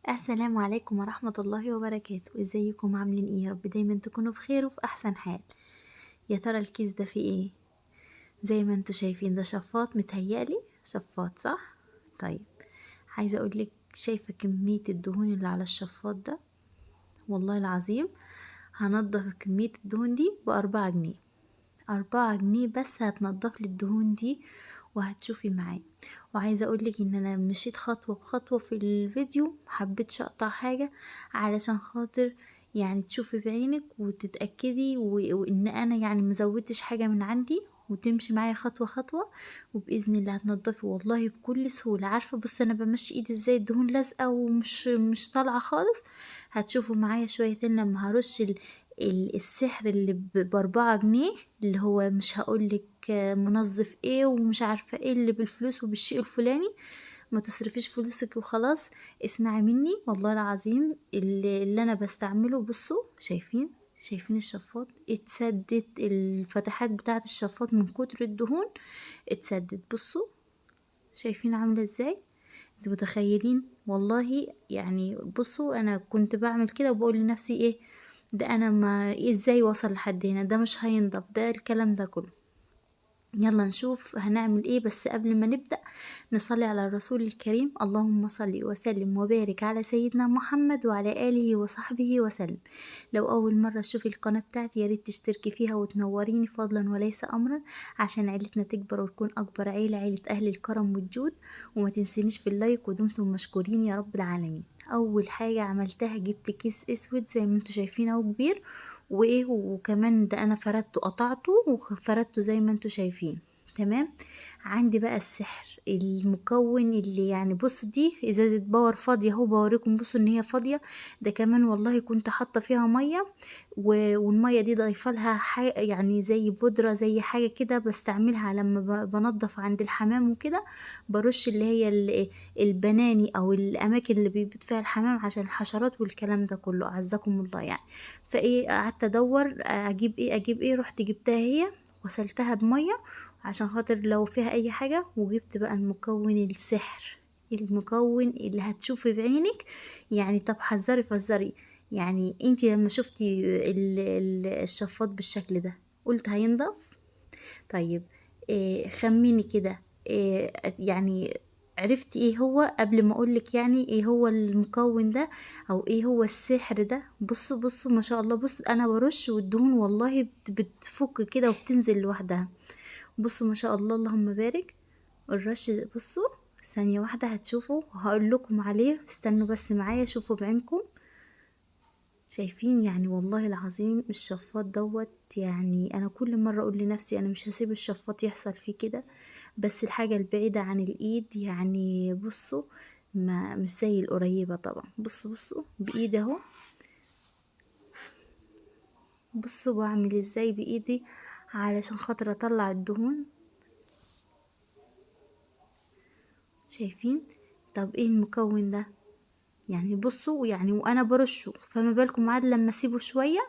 السلام عليكم ورحمة الله وبركاته. ازيكم عاملين ايه؟ يا رب دايما تكونوا بخير وفي احسن حال. يا ترى الكيس ده فيه ايه؟ زي ما انتوا شايفين ده شفاط، متهيألي شفاط صح؟ طيب، عايزة اقولك شايفة كمية الدهون اللي على الشفاط ده؟ والله العظيم هنضف كمية الدهون دي ب4 جنيه. 4 جنيه بس هتنضف لي الدهون دي وهتشوفي معايا. وعايزة اقولك ان انا مشيت خطوة بخطوة في الفيديو، محبتش اقطع حاجة علشان خاطر يعني تشوفي بعينك وتتأكدي وان انا يعني مزودتش حاجة من عندي، وتمشي معايا خطوة خطوة، وبإذن الله هتنضفي والله بكل سهولة. عارفة بص انا بمشي ايدي ازاي الدهون لازقة ومش مش طالعة خالص. هتشوفوا معايا شويتين لما هرش السحر اللي ب4 جنيه، اللي هو مش هقولك منظف ايه ومش عارفة ايه اللي بالفلوس وبالشيء الفلاني. ما تصرفيش فلوسك وخلاص. اسمعي مني والله العظيم اللي انا بستعمله. بصوا شايفين الشفاط اتسدت، الفتحات بتاعة الشفاط من كتر الدهون اتسدت. بصوا شايفين عاملة ازاي؟ انتوا متخيلين؟ والله يعني بصوا انا كنت بعمل كده وبقول لنفسي ايه ده، انا ما ازاي وصل لحد هنا، ده مش هينضف ده الكلام ده كله. يلا نشوف هنعمل ايه، بس قبل ما نبدأ نصلي على الرسول الكريم. اللهم صل وسلم وبارك على سيدنا محمد وعلى آله وصحبه وسلم. لو أول مرة تشوفي القناة بتاعتي ياريت تشتركي فيها وتنوريني فضلا وليس أمرا، عشان عيلتنا تكبر وتكون أكبر عيلة أهل الكرم والجود. وما تنسينيش في اللايك ودمتم مشكورين يا رب العالمين. أول حاجة عملتها جبت كيس أسود زي ما انتوا شايفين اهو كبير، وايه وكمان ده انا فردته قطعته وفردته زي ما انتوا شايفين. تمام. عندي بقى السحر المكون اللي يعني بص دي ازازة باور فاضية اهو، بوريكم بصوا ان هي فاضية. ده كمان والله كنت حاطة فيها مية والمية دي ضايفة لها يعني زي بودرة زي حاجة كده بستعملها لما بنضف عند الحمام وكده. برش اللي هي البناني او الاماكن اللي بيبيض فيها الحمام عشان الحشرات والكلام ده كله، اعزكم الله يعني. فايه قعدت ادور اجيب ايه رحت جبتها هي، غسلتها بميه عشان خاطر لو فيها اي حاجه، وجبت بقى المكون السحر، المكون اللي هتشوفي بعينك. يعني طب حذري فذري، يعني انتي لما شفتي الشفاط بالشكل ده قلت هينضف؟ طيب إيه خمني كده، إيه يعني عرفتي ايه هو قبل ما اقولك يعني ايه هو المكون ده او ايه هو السحر ده؟ بصوا ما شاء الله، بص انا برش والدهون والله بتفك كده وبتنزل لوحدها. بصوا ما شاء الله اللهم بارك. الرش بصوا، ثانية واحدة هتشوفوا وهقول لكم عليه، استنوا بس معايا شوفوا بعينكم. شايفين يعني والله العظيم الشفاط دوت، يعني انا كل مرة اقول لنفسي انا مش هسيب الشفاط يحصل فيه كده. بس الحاجة البعيدة عن الايد يعني بصوا ما مش زي القريبة طبعا. بصوا بايدي اهو، بصوا بعمل ازاي بايدي علشان خاطر اطلع الدهون. شايفين؟ طب ايه المكون ده؟ يعني بصوا يعني وانا برشه، فما بالكم عاد لما اسيبه شوية.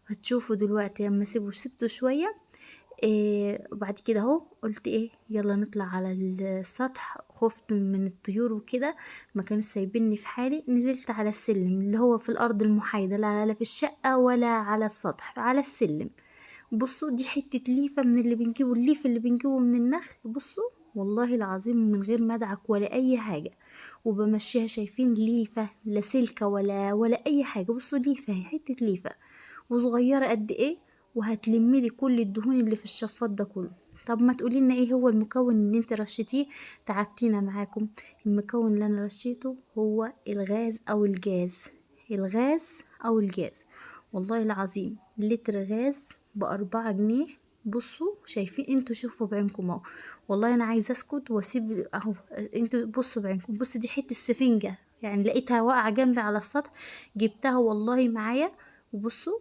هتشوفوا دلوقتي لما سبته شوية. إيه وبعد كده اهو قلت ايه يلا نطلع على السطح، خفت من الطيور وكده، ما كانوا سايبيني في حالي. نزلت على السلم اللي هو في الارض المحايدة، لا في الشقة ولا على السطح، على السلم. بصوا دي حتة ليفة من اللي بنجيبه، الليف اللي بنجيبه من النخل. بصوا والله العظيم من غير ما ادعك ولا اي حاجة، وبمشيها. شايفين ليفة لا سلكة ولا اي حاجة. بصوا ليفة هي حتة ليفة وصغيرة قد ايه، وهتلملي كل الدهون اللي في الشفاط ده كله. طب ما تقولي لنا ايه هو المكون اللي انت رشيتيه؟ تعبتينا معاكم. المكون اللي انا رشيته هو الغاز او الجاز، الغاز او الجاز. والله العظيم لتر غاز ب4 جنيه. بصوا شايفين انتوا شوفوا بعينكم اهو. والله انا عايزه اسكت واسيب اهو، انتوا بصوا بعينكم. بص دي حته سفنجه يعني لقيتها واقعه جنبي على السطح، جبتها والله معايا. وبصوا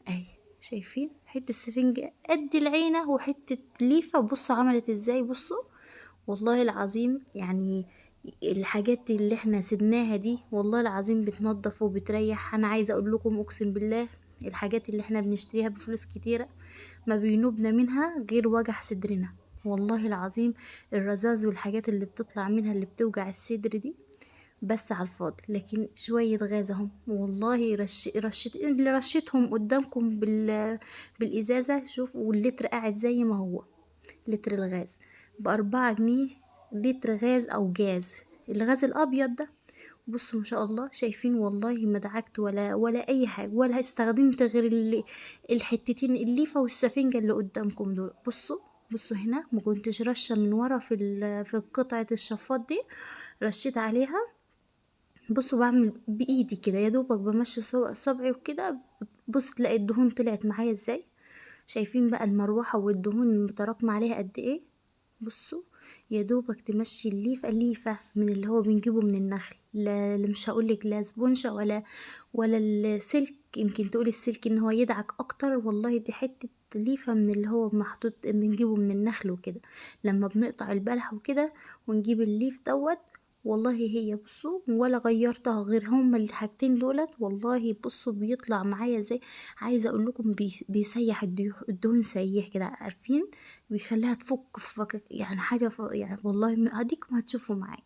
اهي، شايفين حته السفنجة قد العينة وحته ليفة. بصوا عملت ازاي. بصوا والله العظيم يعني الحاجات اللي احنا سبناها دي والله العظيم بتنظف وبتريح. انا عايزه اقول لكم اقسم بالله الحاجات اللي احنا بنشتريها بفلوس كتيره ما بينوبنا منها غير وجع صدرنا. والله العظيم الرذاذ والحاجات اللي بتطلع منها اللي بتوجع الصدر دي. بس على الفاضي. لكن شوية غاز اهم، والله اللي رشيتهم قدامكم بالازازة. شوف، واللتر قاعد زي ما هو. لتر الغاز ب4 جنيه، لتر غاز او جاز، الغاز الابيض ده. بصوا ما شاء الله، شايفين؟ والله ما دعكت ولا اي حاجه، ولا استخدمت غير الحتتين الليفه والسفنجه اللي قدامكم دول. بصوا هنا، ما كنتش رشه من ورا في قطعه الشفاط دي، رشيت عليها. بصوا بعمل بايدي كده، يا دوبك بمشي صبعي وكده. بص تلاقي الدهون طلعت معايا ازاي. شايفين بقى المروحه والدهون المتراكمه عليها قد ايه؟ بصوا، يا دوبك تمشي الليفة من اللي هو بنجيبه من النخل. لا مش هقولك لا سبونشة ولا السلك. يمكن تقولي السلك ان هو يدعك اكتر، والله دي حتة ليفة من اللي هو محطوط بنجيبه من النخل وكده. لما بنقطع البلح وكده ونجيب الليف دوت، والله هي بصوا، ولا غيرتها غير هما الحاجتين دولت. والله بصوا بيطلع معايا زي، عايزه اقول لكم بيسيح الدهون سيح كده، عارفين؟ بيخليها تفك يعني حاجه يعني والله اديكم هتشوفوا معايا.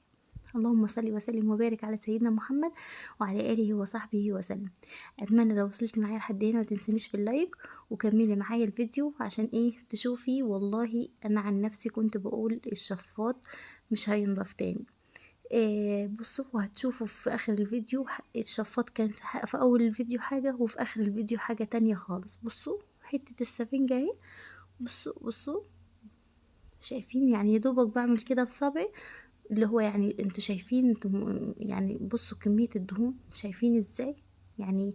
اللهم صل وسلم وبارك على سيدنا محمد وعلى اله وصحبه وسلم. اتمنى لو وصلت معايا لحد هنا ما تنسنيش في اللايك، وكملي معايا الفيديو عشان ايه تشوفي. والله انا عن نفسي كنت بقول الشفاط مش هينضف تاني. بصوا، وهتشوفوا في اخر الفيديو الشفاط كان في اول الفيديو حاجة، وفي اخر الفيديو حاجة تانية خالص. بصوا حتة السفنجة اهي. بصوا شايفين؟ يعني يا دوبك بعمل كده بصبعي، اللي هو يعني انتوا شايفين انتوا يعني بصوا كمية الدهون شايفين ازاي يعني.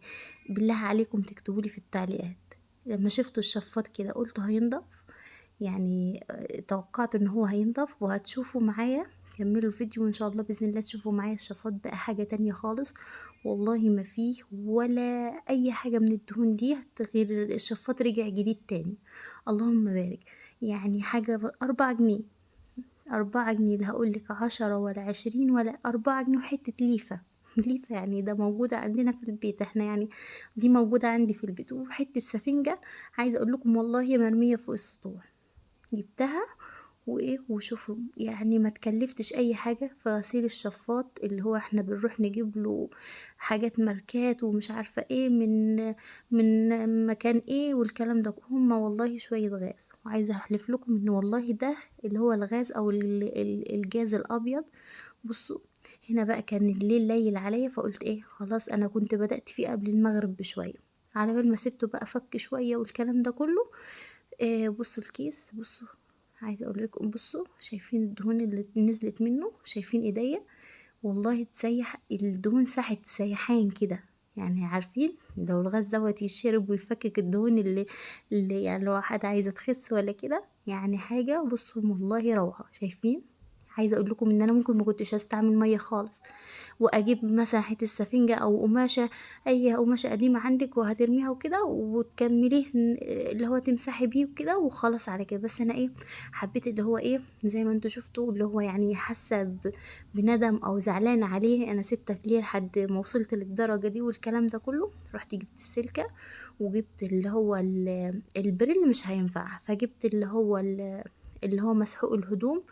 بالله عليكم تكتبولي في التعليقات، لما شفتوا الشفاط كده قلتوا هينضف يعني. توقعت ان هو هينضف، وهتشوفوا معايا. كملوا الفيديو وان شاء الله باذن الله تشوفوا معايا الشفاط بقى حاجه تانية خالص. والله ما فيه ولا اي حاجه من الدهون دي، غير الشفاط رجع جديد تاني. اللهم بارك. يعني حاجه 4 جنيه. 4 جنيه، لا هقولك 10 ولا 20 ولا 4 جنيه وحتة ليفة. ليفة يعني ده موجودة عندنا في البيت احنا يعني، دي موجودة عندي في البيت. وحتة سفنجة عايزة اقول لكم والله مرمية فوق السطوح، جبتها وايه. وشوفوا يعني ما تكلفتش اي حاجة في غسيل الشفاط، اللي هو احنا بنروح نجيب له حاجات ماركات ومش عارفة ايه من مكان ايه والكلام ده. هما والله شوية غاز، وعايزة احلف لكم ان والله ده اللي هو الغاز او الجاز الابيض. بصوا هنا بقى كان الليل ليل عليا، فقلت ايه خلاص، انا كنت بدأت فيه قبل المغرب بشوية، على بال ما سبته بقى فك شوية والكلام ده كله. بصوا الكيس. بصوا عايزه اقول لكم، بصوا شايفين الدهون اللي نزلت منه؟ شايفين ايديا؟ والله تسيح الدهون، ساحت سيحان كده. يعني عارفين لو الغاز دوت يشرب ويفكك الدهون اللي يعني لو حد عايزه تخس ولا كده، يعني حاجه. بصوا والله روعه. شايفين؟ عايزه اقول لكم ان انا ممكن ما كنتش استعمل ميه خالص، واجيب مثلا حته سفنجه او قماشه، اي قماشه قديمه عندك وهترميها وكده، وتكمليه اللي هو تمسحي بيه وكده وخلاص على كده. بس انا ايه، حبيت اللي هو ايه زي ما انتوا شفتوا، اللي هو يعني حاسه بندم او زعلانه عليه، انا سبتك ليه لحد ما وصلت للدرجه دي والكلام ده كله. رحت جبت السلكه، وجبت اللي هو البريل مش هينفع، فجبت اللي هو مسحوق الهدوم.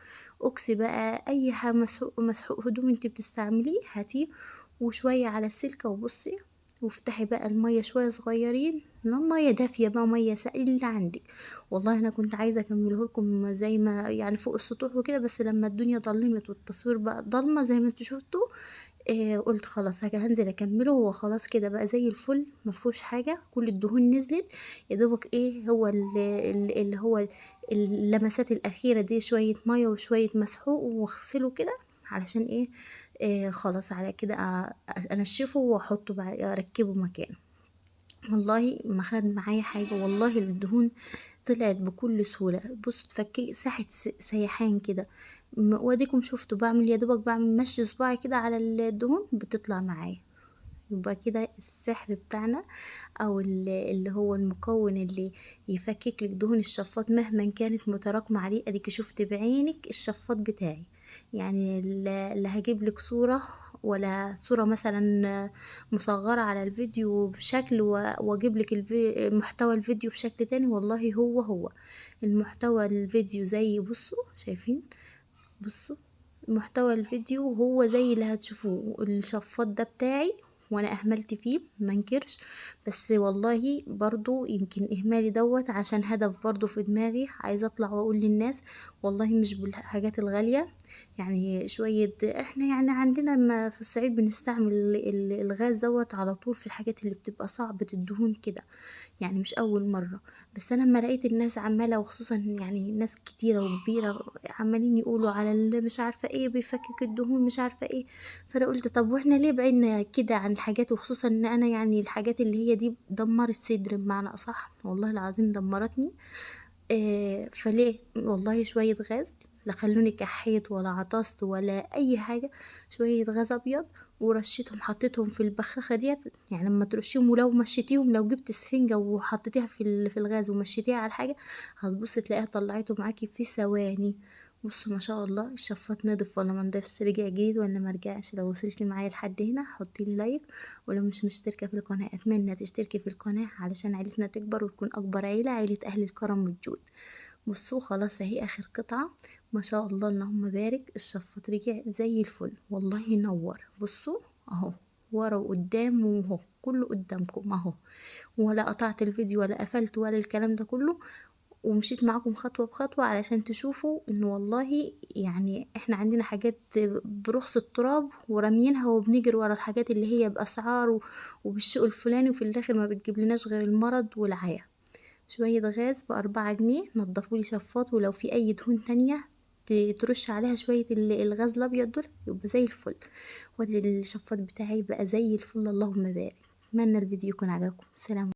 اكسي بقى اي حاجه مسحوق هدوم انت بتستعمليه هاتيه، وشويه على السلكه. وبصي وافتحي بقى الميه شويه صغيرين، لا ميه دافيه بقى، ميه سائل اللي عندك. والله انا كنت عايزه اكمله لكم زي ما يعني فوق السطوح وكده، بس لما الدنيا ضلمت والتصوير بقى ضلمه زي ما انتوا شفتوا، قلت خلاص هنزل اكمله. هو خلاص كده بقى زي الفل، مفهوش حاجه، كل الدهون نزلت. يا دوبك ايه هو اللي هو اللمسات الاخيره دي، شويه ميه وشويه مسحوق واغسله كده علشان ايه. خلاص على كده انشفه واحطه بقى اركبه مكانه. والله ما خد معايا حاجه، والله الدهون طلعت بكل سهوله. بصوا تفكي ساحه سيحان كده. واديكم شفتوا بعمل يا دوبك بعمل مشي صباعي كده على الدهون بتطلع معايا. يبقى كده السحر بتاعنا، او اللي هو المكون اللي يفكك لك دهون الشفاط مهما كانت متراكمه عليه. اديك شفت بعينك الشفاط بتاعي. يعني لا هجيب لك صوره، ولا صوره مثلا مصغره على الفيديو بشكل واجيب لك محتوى الفيديو بشكل تاني. والله هو المحتوى الفيديو زي. بصوا شايفين؟ بصوا محتوى الفيديو هو زي اللي هتشوفوه. الشفاط ده بتاعي وانا اهملت فيه منكرش، بس والله برضو يمكن اهمالي دوت عشان هدف برضو في دماغي، عايزه اطلع واقول للناس والله مش بالحاجات الغاليه. يعني شويه احنا يعني عندنا ما في الصعيد بنستعمل الغاز دوت على طول في الحاجات اللي بتبقى صعبه الدهون كده، يعني مش اول مره. بس انا لما لقيت الناس عماله، وخصوصا يعني ناس كتيره وكبيره عمالين يقولوا على مش عارفه ايه بيفكك الدهون مش عارفه ايه، فانا قلت طب واحنا ليه بعدنا كده عن الحاجات، وخصوصا ان انا يعني الحاجات اللي هي دي دمرت صدري بمعنى اصح، والله العظيم دمرتني. فليه والله شويه غاز، لا خلوني كحيت ولا عطست ولا اي حاجه. شويه غاز ابيض ورشيتهم حطيتهم في البخاخه ديت، يعني لما ترشيهم ولو مشيتيهم، لو جبت سفنجه وحطيتيها في الغاز ومشيتيها على حاجه هتبص تلاقيها طلعته معاكي في ثواني. بصوا ما شاء الله الشفاط نضف ولا ما نضفش، رجع جديد ولا ما رجعش. لو وصلتي معايا لحد هنا حطيلي لايك، ولو مش مشتركه في القناه اتمنى تشتركي في القناه علشان عيلتنا تكبر وتكون اكبر عيله، عيله اهل الكرم والجود. بصوا خلاص اهي اخر قطعة، ما شاء الله اللهم بارك. الشفاط رجع زي الفل والله ينور. بصوا اهو ورا وقدام واهو كله قدامكم اهو، ولا قطعت الفيديو ولا قفلت ولا الكلام ده كله، ومشيت معاكم خطوة بخطوة علشان تشوفوا انه والله يعني احنا عندنا حاجات برخص التراب ورمينها وبنجري ورا الحاجات اللي هي بأسعار وبالشيء الفلاني، وفي الاخر ما بتجيب لناش غير المرض والعيا. شوية غاز ب4 جنيه نضفولي شفاط، ولو في اي دهون تانية ترش عليها شوية الغاز الابيض دول يبقى زي الفل. وادي الشفاط بتاعي بقى زي الفل اللهم بارك. اتمنى الفيديو يكون عجبكم. سلام.